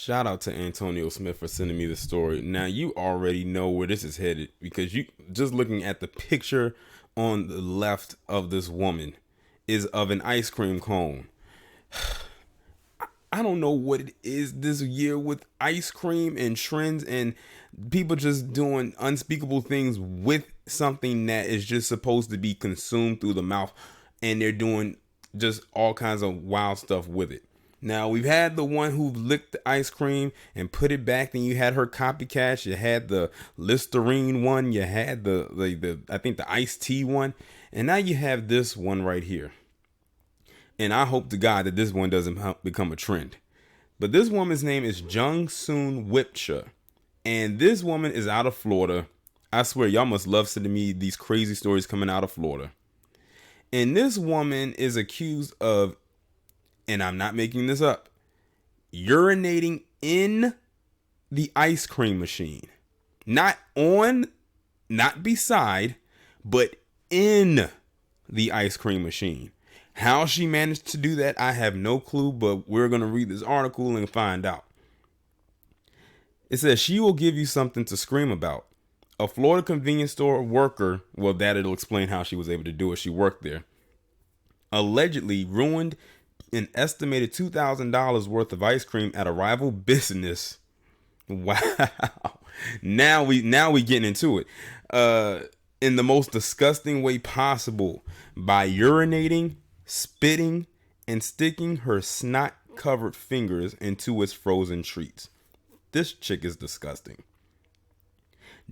Shout out to Antonio Smith for sending me the story. Now you already know where this is headed because you just looking at the picture on the left of this woman is of an ice cream cone. I don't know what it is this year with ice cream and trends and people just doing unspeakable things with something that is just supposed to be consumed through the mouth, and they're doing just all kinds of wild stuff with it. Now we've had the one who licked the ice cream and put it back. Then you had her copycats. You had the Listerine one. You had the I think the iced tea one, and now you have this one right here. And I hope to God that this one doesn't become a trend. But this woman's name is Jung Wypcha. And this woman is out of Florida. I swear, y'all must love sending me these crazy stories coming out of Florida. And this woman is accused of, and I'm not making this up, urinating in the ice cream machine. Not on, not beside, but in the ice cream machine. How she managed to do that, I have no clue, but we're going to read this article and find out. It says she will give you something to scream about. A Florida convenience store worker, well, that it'll explain how she was able to do it. She worked there. Allegedly ruined an estimated $2,000 worth of ice cream at a rival business. Wow. Now we getting into it. In the most disgusting way possible by urinating, spitting, and sticking her snot-covered fingers into its frozen treats. This chick is disgusting.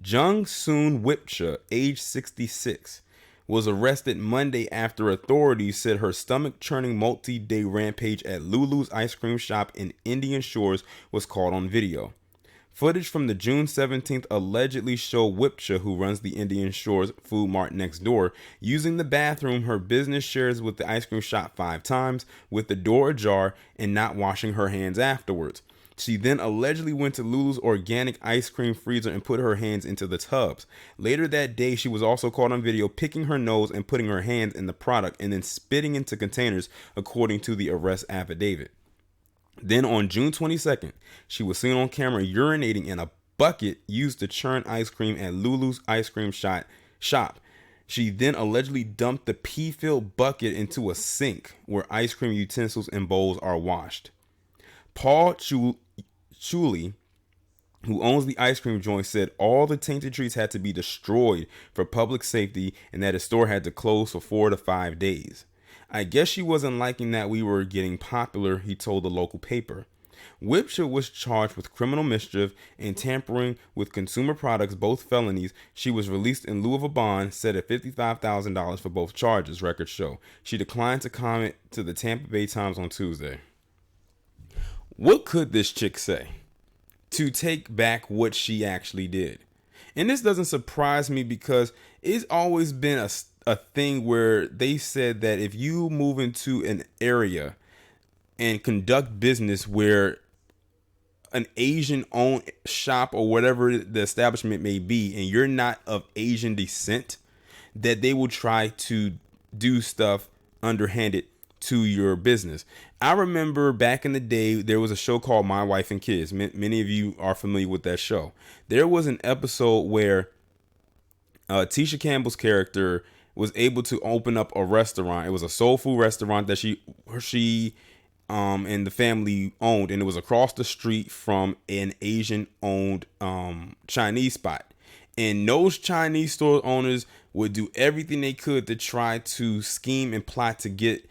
Jung Wypcha, age 66, was arrested Monday after authorities said her stomach-churning multi-day rampage at Lulu's ice cream shop in Indian Shores was caught on video. Footage from the June 17th allegedly showed Wypcha, who runs the Indian Shores Food Mart next door, using the bathroom her business shares with the ice cream shop 5 times, with the door ajar, and not washing her hands afterwards. She then allegedly went to Lulu's organic ice cream freezer and put her hands into the tubs. Later that day, she was also caught on video picking her nose and putting her hands in the product and then spitting into containers, according to the arrest affidavit. Then on June 22nd, she was seen on camera urinating in a bucket used to churn ice cream at Lulu's ice cream shop. She then allegedly dumped the pee-filled bucket into a sink where ice cream utensils and bowls are washed. Paul Chuli, who owns the ice cream joint, said all the tainted treats had to be destroyed for public safety and that his store had to close for 4 to 5 days. I guess she wasn't liking that we were getting popular, he told the local paper. Wypcha was charged with criminal mischief and tampering with consumer products, both felonies. She was released in lieu of a bond set at $55,000 for both charges, records show. She declined to comment to the Tampa Bay Times on Tuesday. What could this chick say to take back what she actually did? And this doesn't surprise me because it's always been a thing where they said that if you move into an area and conduct business where an Asian owned shop or whatever the establishment may be, and you're not of Asian descent, that they will try to do stuff underhanded to your business. I remember back in the day, there was a show called My Wife and Kids. Many of you are familiar with that show. There was an episode where Tisha Campbell's character was able to open up a restaurant. It was a soul food restaurant that she and the family owned, and it was across the street from an Asian owned Chinese spot. And those Chinese store owners would do everything they could to try to scheme and plot to get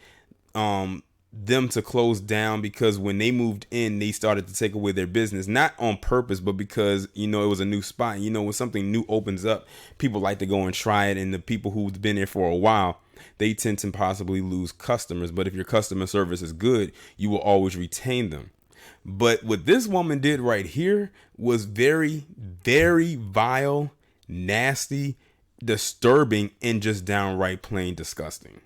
them to close down, because when they moved in, they started to take away their business, not on purpose, but because, it was a new spot. When something new opens up, people like to go and try it. And the people who've been there for a while, they tend to possibly lose customers. But if your customer service is good, you will always retain them. But what this woman did right here was very, very vile, nasty, disturbing, and just downright plain disgusting.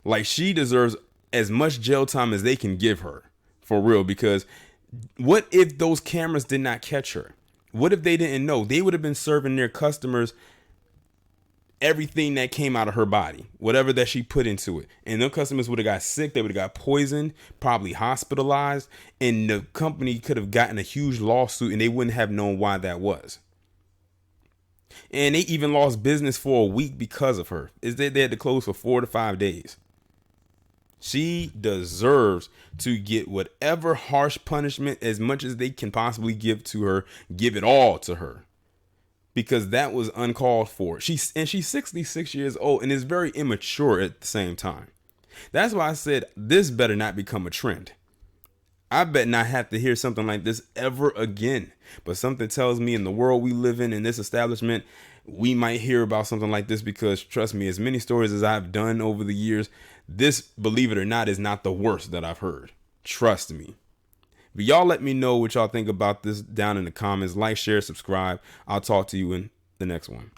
Like, she deserves as much jail time as they can give her, for real, because what if those cameras did not catch her? What if they didn't know? They would have been serving their customers everything that came out of her body, whatever that she put into it. And them customers would have got sick. They would have got poisoned, probably hospitalized. And the company could have gotten a huge lawsuit and they wouldn't have known why that was. And they even lost business for a week because of her. They had to close for 4 to 5 days. She deserves to get whatever harsh punishment, as much as they can possibly give to her, give it all to her. Because that was uncalled for. She's 66 years old and is very immature at the same time. That's why I said this better not become a trend. I bet not have to hear something like this ever again. But something tells me in the world we live in this establishment, we might hear about something like this, because trust me, as many stories as I've done over the years, this, believe it or not, is not the worst that I've heard. Trust me. But y'all let me know what y'all think about this down in the comments. Like, share, subscribe. I'll talk to you in the next one.